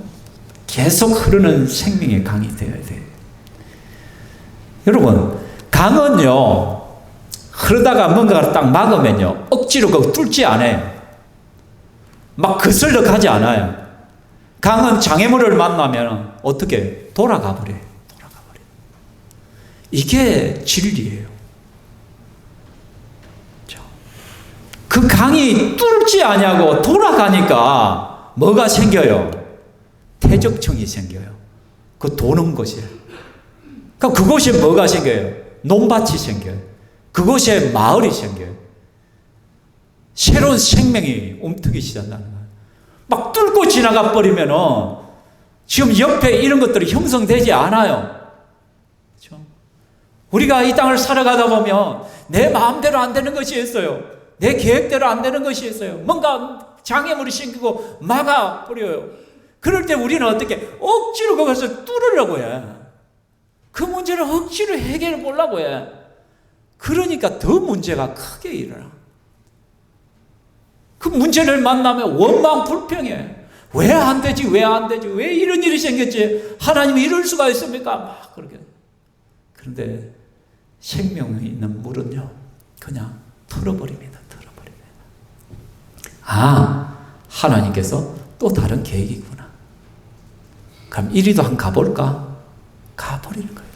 계속 흐르는 생명의 강이 되어야 돼요. 여러분, 강은요, 흐르다가 뭔가를 딱 막으면요, 억지로 그거 뚫지 않아요. 막 거슬러 가지 않아요. 강은 장애물을 만나면 어떻게 돌아가 버려요. 이게 진리예요. 그 강이 뚫지 않냐고 돌아가니까 뭐가 생겨요? 퇴적층이 생겨요. 그 도는 곳이에요. 그럼 그곳에 뭐가 생겨요? 논밭이 생겨요. 그곳에 마을이 생겨요. 새로운 생명이 움트기 시작한다는 거예요. 막 뚫고 지나가 버리면은 지금 옆에 이런 것들이 형성되지 않아요. 그렇죠? 우리가 이 땅을 살아가다 보면 내 마음대로 안 되는 것이 있어요. 내 계획대로 안 되는 것이 있어요. 뭔가 장애물이 생기고 막아버려요. 그럴 때 우리는 어떻게 억지로 그것을 뚫으려고 해. 그 문제를 억지로 해결해 보려고 해. 그러니까 더 문제가 크게 일어나. 그 문제를 만나면 원망 불평해. 왜 안 되지? 왜 안 되지? 왜 이런 일이 생겼지? 하나님이 이럴 수가 있습니까? 막 그렇게. 그런데 생명이 있는 물은요, 그냥 털어버립니다. 털어버립니다. 아, 하나님께서 또 다른 계획이구나. 그럼 이리도 한번 가볼까? 가버리는 거예요.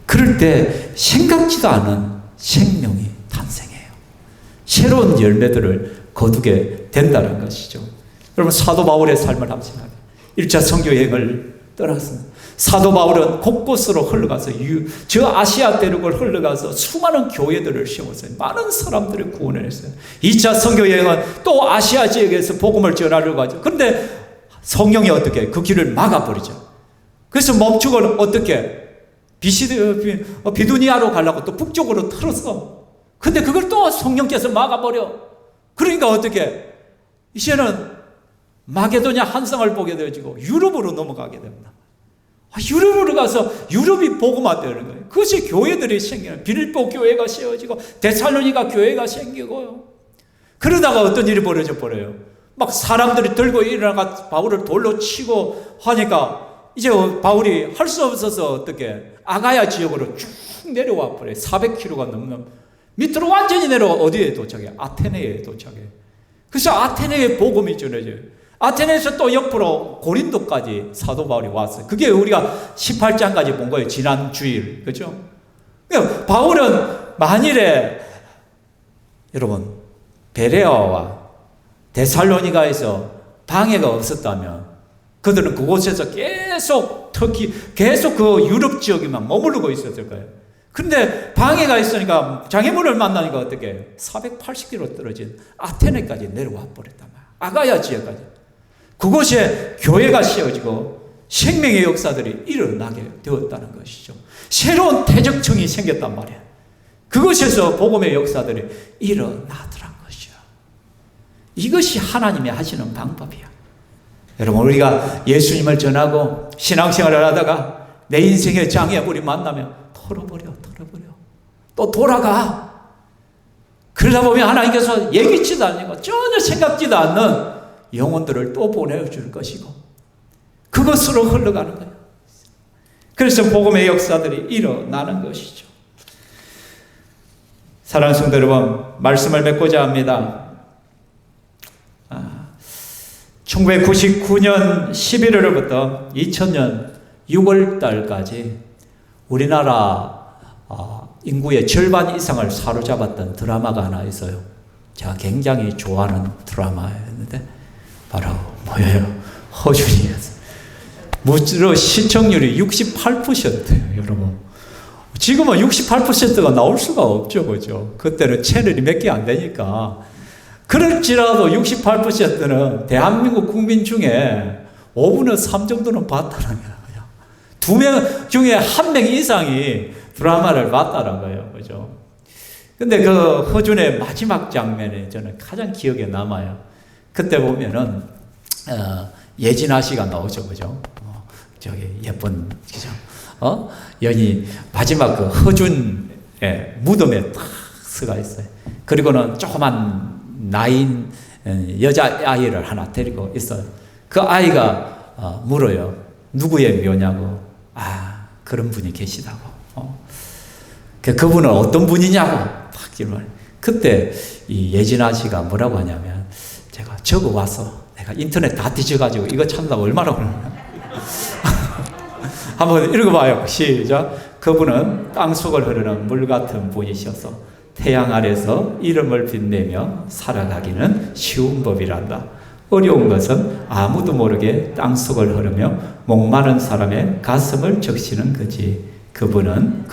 그럴 때 생각지도 않은 생명이 탄생해요. 새로운 열매들을 거두게 된다는 것이죠. 여러분, 사도 바울의 삶을 한번 생각해요. 1차 선교 여행을 떠났습니다. 사도 바울은 곳곳으로 흘러가서 저 아시아 대륙을 흘러가서 수많은 교회들을 세웠어요. 많은 사람들을 구원을 했어요. 2차 선교 여행은 또 아시아 지역에서 복음을 전하려고 하죠. 그런데 성령이 어떻게 그 길을 막아버리죠. 그래서 멈추고 어떻게 비두니아로 가려고 또 북쪽으로 틀었어. 근데 그걸 또 성령께서 막아버려. 그러니까 어떻게 이제는 마게도냐 한성을 보게 되어지고 유럽으로 넘어가게 됩니다. 유럽으로 가서 유럽이 복음화되는 거예요. 그것이 교회들이 생기는, 빌립보 교회가 세워지고 데살로니가 교회가 생기고요. 그러다가 어떤 일이 벌어져 버려요. 막 사람들이 들고 일어나가 바울을 돌로 치고 하니까 이제 바울이 할 수 없어서 어떻게 아가야 지역으로 쭉 내려와 버려요. 400km가 넘는 밑으로 완전히 내려와 어디에 도착해? 아테네에 도착해. 그래서 아테네에 복음이 전해져요. 아테네에서 또 옆으로 고린도까지 사도 바울이 왔어요. 그게 우리가 18장까지 본 거예요. 지난 주일. 그렇죠? 그러니까 바울은 만일에 여러분 베레아와 데살로니가에서 방해가 없었다면 그들은 그곳에서 계속 터키 계속 그 유럽 지역에만 머무르고 있었을 거예요. 그런데 방해가 있으니까 장애물을 만나니까 어떻게 480km 떨어진 아테네까지 내려와 버렸단 말이에요. 아가야 지역까지. 그곳에 교회가 세워지고 생명의 역사들이 일어나게 되었다는 것이죠. 새로운 퇴적층이 생겼단 말이에요. 그곳에서 복음의 역사들이 일어나더란 것이죠. 이것이 하나님이 하시는 방법이야. 여러분, 우리가 예수님을 전하고 신앙생활을 하다가 내 인생의 장애물이 만나면 털어버려. 또 돌아가. 그러다 보면 하나님께서 예기치도 않고 전혀 생각지도 않는 영혼들을 또 보내줄 것이고 그것으로 흘러가는 거예요. 그래서 복음의 역사들이 일어나는 것이죠. 사랑하는 성도 여러분, 말씀을 맺고자 합니다. 1999년 11월부터 2000년 6월달까지 우리나라 인구의 절반 이상을 사로잡았던 드라마가 하나 있어요. 제가 굉장히 좋아하는 드라마였는데 바로 뭐예요? 허준이었어요. 무려 시청률이 68%예요, 여러분. 지금은 68%가 나올 수가 없죠, 그죠? 그때는 채널이 몇 개 안 되니까. 그럴지라도 68%는 대한민국 국민 중에 5분의 3 정도는 봤다는 거예요. 2명 중에 1명 이상이 드라마를 봤다는 거예요, 그죠? 근데 그 허준의 마지막 장면이 저는 가장 기억에 남아요. 그때 보면은 예진아 씨가 나오죠, 그죠? 저기 예쁜, 그죠? 연이 마지막 그 허준의 무덤에 탁 서가 있어요. 그리고는 조그만 나인 여자 아이를 하나 데리고 있어요. 그 아이가 물어요. 누구의 묘냐고. 아, 그런 분이 계시다고. 그분은 어떤 분이냐고 막 질문. 그때 이 예진아 씨가 뭐라고 하냐면 제가 적어 와서 내가 인터넷 다 뒤져가지고 이거 찾는다고 얼마나 그러냐. 한번 읽어봐요. 시작. 그분은 땅속을 흐르는 물 같은 분이셔서 태양 아래서 이름을 빛내며 살아가기는 쉬운 법이란다. 어려운 것은 아무도 모르게 땅속을 흐르며 목마른 사람의 가슴을 적시는 거지. 그분은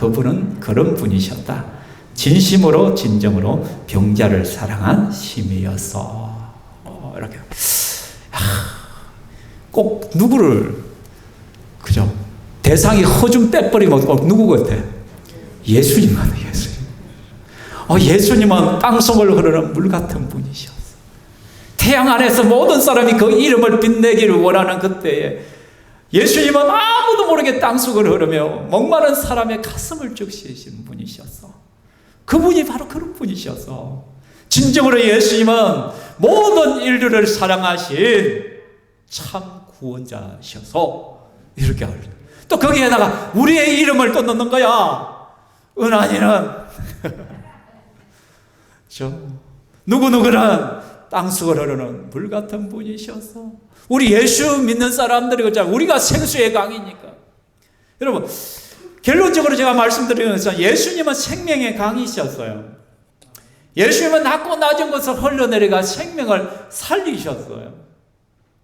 그런 분이셨다. 진심으로 진정으로 병자를 사랑한 심이었어. 이렇게 꼭 누구를, 그죠? 대상이 허좀 빼버리면 꼭 누구 같아? 예수님 같아. 예수님은 땅속을 흐르는 물 같은 분이셨어. 태양 아래서 모든 사람이 그 이름을 빛내기를 원하는 그때에 예수님은 아무도 모르게 땅속을 흐르며 목마른 사람의 가슴을 적시신 분이셨어. 그분이 바로 그런 분이셨어. 진정으로 예수님은 모든 인류를 사랑하신 참 구원자셔서 이렇게 하죠. 또 거기에다가 우리의 이름을 또 넣는 거야. 은한이는 누구누구는 땅속을 흐르는 물 같은 분이셔서 우리 예수 믿는 사람들이 그렇잖아요. 우리가 생수의 강이니까. 여러분, 결론적으로 제가 말씀드리는 것은 예수님은 생명의 강이셨어요. 예수님은 낮고 낮은 것을 흘러내려가 생명을 살리셨어요.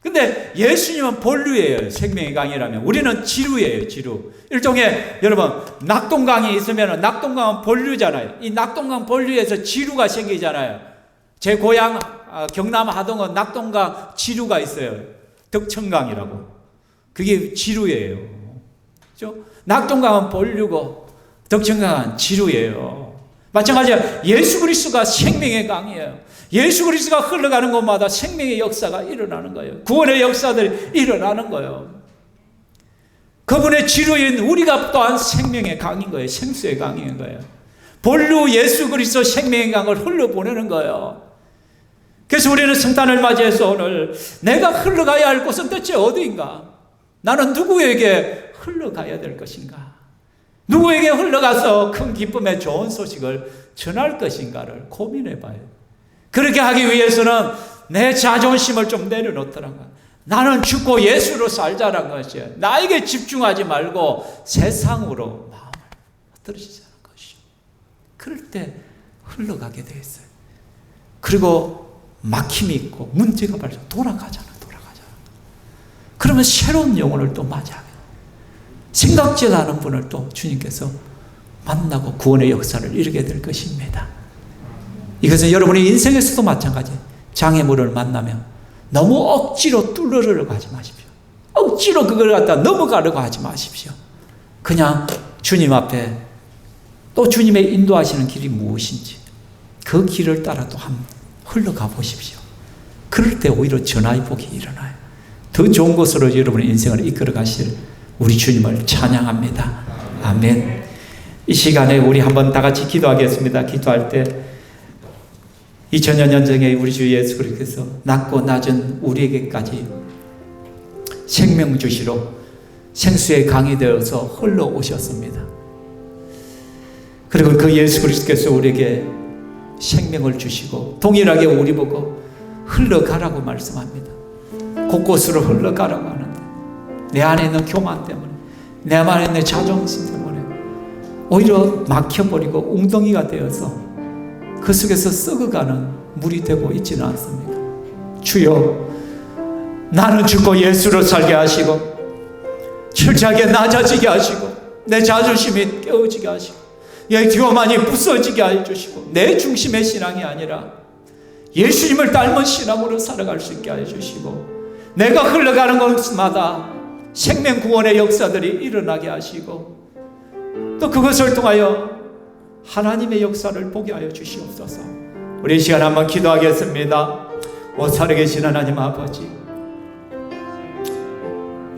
근데 예수님은 본류예요. 생명의 강이라면. 우리는 지루예요. 지루. 일종의, 여러분, 낙동강이 있으면 낙동강은 본류잖아요. 이 낙동강 본류에서 지루가 생기잖아요. 제 고향 경남 하동은 낙동강 지류가 있어요. 덕천강이라고. 그게 지류예요. 그렇죠? 낙동강은 본류고 덕천강은 지류예요. 마찬가지로 예수 그리스도가 생명의 강이에요. 예수 그리스도가 흘러가는 곳마다 생명의 역사가 일어나는 거예요. 구원의 역사들이 일어나는 거예요. 그분의 지류인 우리가 또한 생명의 강인 거예요. 생수의 강인 거예요. 본류 예수 그리스도 생명의 강을 흘러보내는 거예요. 그래서 우리는 성탄을 맞이해서 오늘 내가 흘러가야 할 곳은 대체 어디인가? 나는 누구에게 흘러가야 될 것인가? 누구에게 흘러가서 큰 기쁨의 좋은 소식을 전할 것인가를 고민해 봐요. 그렇게 하기 위해서는 내 자존심을 좀 내려놓더란 거야. 나는 죽고 예수로 살자는 것이에요. 나에게 집중하지 말고 세상으로 마음을 떨어지자는 것이죠. 그럴 때 흘러가게 돼 있어요. 그리고 막힘이 있고 문제가 발생, 돌아가잖아. 그러면 새로운 영혼을 또 맞이하게, 생각지도 않은 분을 또 주님께서 만나고 구원의 역사를 이루게 될 것입니다. 이것은 여러분의 인생에서도 마찬가지예요. 장애물을 만나면 너무 억지로 뚫으려고 하지 마십시오. 억지로 그걸 갖다 넘어가려고 하지 마십시오. 그냥 주님 앞에 또 주님의 인도하시는 길이 무엇인지 그 길을 따라 또 한번 흘러가 보십시오. 그럴 때 오히려 전화의 복이 일어나요. 더 좋은 곳으로 여러분의 인생을 이끌어 가실 우리 주님을 찬양합니다. 아멘. 이 시간에 우리 한번 다 같이 기도하겠습니다. 기도할 때 2000여 년 전에 우리 주 예수 그리스도께서 낮고 낮은 우리에게까지 생명 주시러 생수의 강이 되어서 흘러오셨습니다. 그리고 그 예수 그리스도께서 우리에게 생명을 주시고 동일하게 우리 보고 흘러가라고 말씀합니다. 곳곳으로 흘러가라고 하는데 내 안에 있는 교만 때문에, 내 안에 있는 자존심 때문에 오히려 막혀버리고 웅덩이가 되어서 그 속에서 썩어가는 물이 되고 있지는 않습니까? 주여, 나는 죽고 예수로 살게 하시고 철저하게 낮아지게 하시고 내 자존심이 깨어지게 하시고 내 교만이 부서지게 해주시고 내 중심의 신앙이 아니라 예수님을 닮은 신앙으로 살아갈 수 있게 해주시고 내가 흘러가는 곳마다 생명 구원의 역사들이 일어나게 하시고 또 그것을 통하여 하나님의 역사를 보게 하여 주시옵소서. 우리 이 시간 한번 기도하겠습니다. 오 살아계신 하나님 아버지,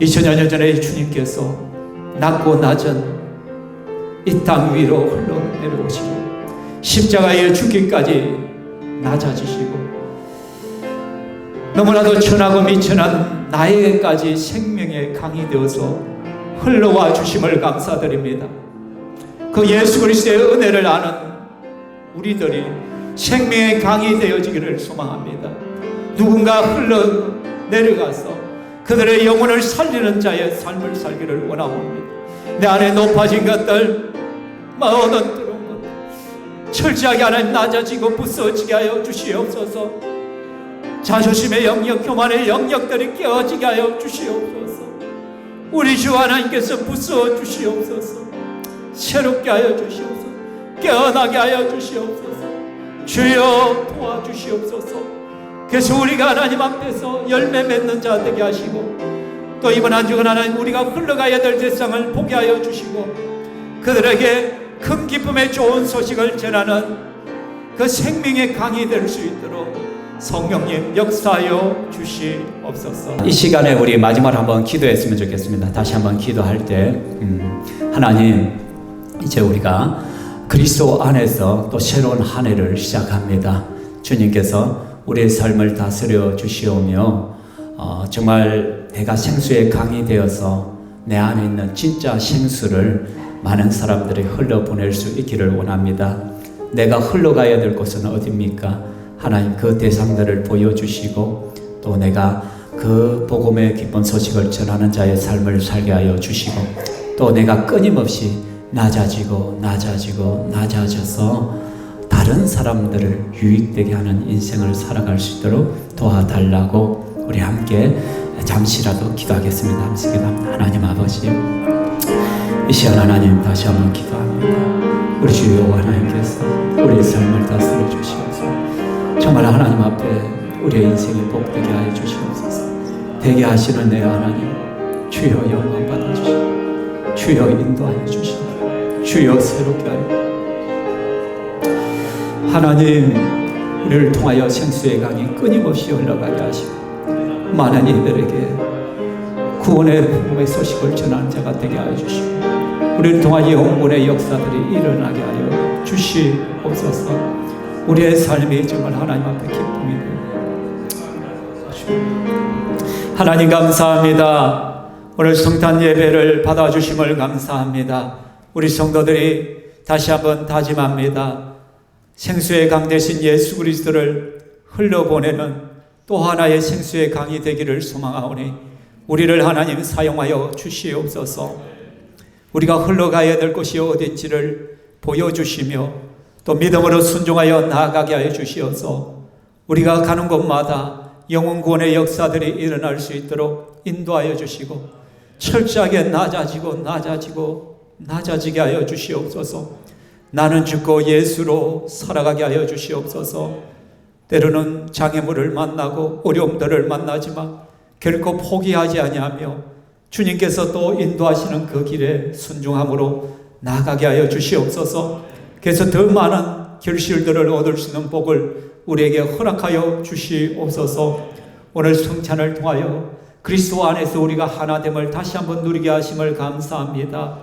2000여 년 전에 주님께서 낮고 낮은 이 땅 위로 흘러내려오시고 십자가에 죽기까지 낮아지시고 너무나도 천하고 미천한 나에게까지 생명의 강이 되어서 흘러와 주심을 감사드립니다. 그 예수 그리스도의 은혜를 아는 우리들이 생명의 강이 되어지기를 소망합니다. 누군가 흘러내려가서 그들의 영혼을 살리는 자의 삶을 살기를 원하옵니다. 내 안에 높아진 것들, 모든 들어온 것들, 철저하게 하나님 낮아지고 부서지게 하여 주시옵소서. 자존심의 영역, 교만의 영역들이 깨어지게 하여 주시옵소서. 우리 주 하나님께서 부수어 주시옵소서. 새롭게 하여 주시옵소서. 깨어나게 하여 주시옵소서. 주여 도와주시옵소서. 그래서 우리가 하나님 앞에서 열매 맺는 자 되게 하시고, 또 이번 한 주간 하나님 우리가 흘러가야 될 세상을 보게 하여 주시고, 그들에게 큰 기쁨의 좋은 소식을 전하는 그 생명의 강이 될 수 있도록 성령님 역사하여 주시옵소서. 이 시간에 우리 마지막으로 한번 기도했으면 좋겠습니다. 다시 한번 기도할 때 하나님, 이제 우리가 그리스도 안에서 또 새로운 한 해를 시작합니다. 주님께서 우리의 삶을 다스려 주시오며 정말 내가 생수의 강이 되어서 내 안에 있는 진짜 생수를 많은 사람들이 흘러보낼 수 있기를 원합니다. 내가 흘러가야 될 곳은 어디입니까? 하나님 그 대상들을 보여주시고, 또 내가 그 복음의 기쁜 소식을 전하는 자의 삶을 살게 하여 주시고, 또 내가 끊임없이 낮아져서 다른 사람들을 유익되게 하는 인생을 살아갈 수 있도록 도와달라고 우리 함께 잠시라도 기도하겠습니다. 하나님 아버지, 이 시간 하나님 다시 한번 기도합니다. 우리 주 여호와 하나님께서 우리의 삶을 다스려 주시옵소서. 정말 하나님 앞에 우리의 인생이 복되게 하여 주시옵소서. 되게 하시는 내 하나님, 주여 영광 받아주시고, 주여 인도하여 주시고, 주여 새롭게 하여 하나님, 우리를 통하여 생수의 강이 끊임없이 흘러가게 하시고, 많은 이들에게 구원의 복음의 소식을 전하는 자가 되게 하여 주시고, 우리를 통하여 영혼의 역사들이 일어나게 하여 주시옵소서. 우리의 삶이 정말 하나님 앞에 기쁨이 되고, 하나님 감사합니다. 오늘 성탄 예배를 받아주심을 감사합니다. 우리 성도들이 다시 한번 다짐합니다. 생수의 강 대신 예수 그리스도를 흘러보내는 또 하나의 생수의 강이 되기를 소망하오니 우리를 하나님 사용하여 주시옵소서. 우리가 흘러가야 될 곳이 어딘지를 보여주시며, 또 믿음으로 순종하여 나아가게 하여 주시어서 우리가 가는 곳마다 영혼 구원의 역사들이 일어날 수 있도록 인도하여 주시고, 철저하게 낮아지게 하여 주시옵소서. 나는 죽고 예수로 살아가게 하여 주시옵소서. 때로는 장애물을 만나고 어려움들을 만나지만 결코 포기하지 아니하며 주님께서 또 인도하시는 그 길에 순종함으로 나아가게 하여 주시옵소서. 그래서 더 많은 결실들을 얻을 수 있는 복을 우리에게 허락하여 주시옵소서. 오늘 성찬을 통하여 그리스도 안에서 우리가 하나됨을 다시 한번 누리게 하심을 감사합니다.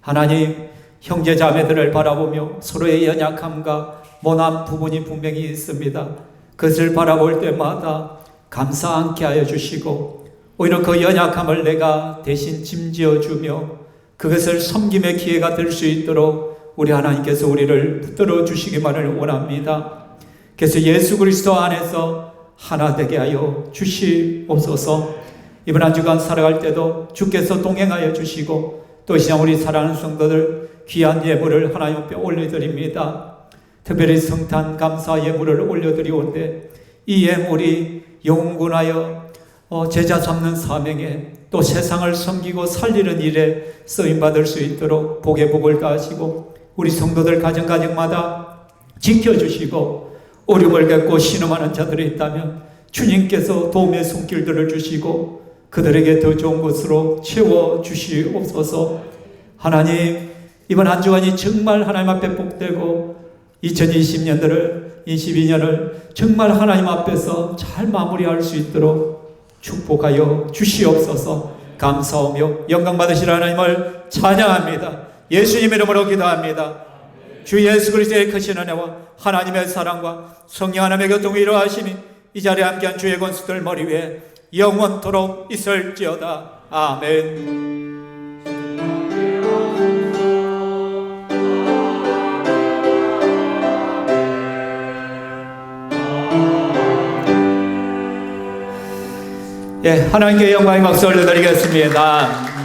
하나님, 형제 자매들을 바라보며 서로의 연약함과 모난 부분이 분명히 있습니다. 그것을 바라볼 때마다 감사 않게 하여 주시고, 오히려 그 연약함을 내가 대신 짐지어 주며 그것을 섬김의 기회가 될 수 있도록 우리 하나님께서 우리를 붙들어 주시기만을 원합니다. 그래서 예수 그리스도 안에서 하나 되게 하여 주시옵소서. 이번 한 주간 살아갈 때도 주께서 동행하여 주시고, 또 이 시간 우리 사랑하는 성도들 귀한 예물을 하나님 앞에 올려드립니다. 특별히 성탄 감사 예물을 올려드리오는데, 이 예물이 영원하여 제자 삼는 사명에, 또 세상을 섬기고 살리는 일에 쓰임받을 수 있도록 복의 복을 다하시고, 우리 성도들 가정마다 지켜주시고, 어려움을 겪고 신음하는 자들이 있다면 주님께서 도움의 손길들을 주시고 그들에게 더 좋은 것으로 채워주시옵소서. 하나님, 이번 한 주간이 정말 하나님 앞에 복되고 2022년을 정말 하나님 앞에서 잘 마무리할 수 있도록 축복하여 주시옵소서. 감사하며 영광 받으시라 하나님을 찬양합니다. 예수님 이름으로 기도합니다. 주 예수 그리스도의 크신 은혜와 하나님의 사랑과 성령 하나님의 교통이 이루하심이 이 자리에 함께한 주의 권수들 머리 위에 영원토록 있을지어다. 아멘. 예, 하나님께 영광의 박수 올려드리겠습니다.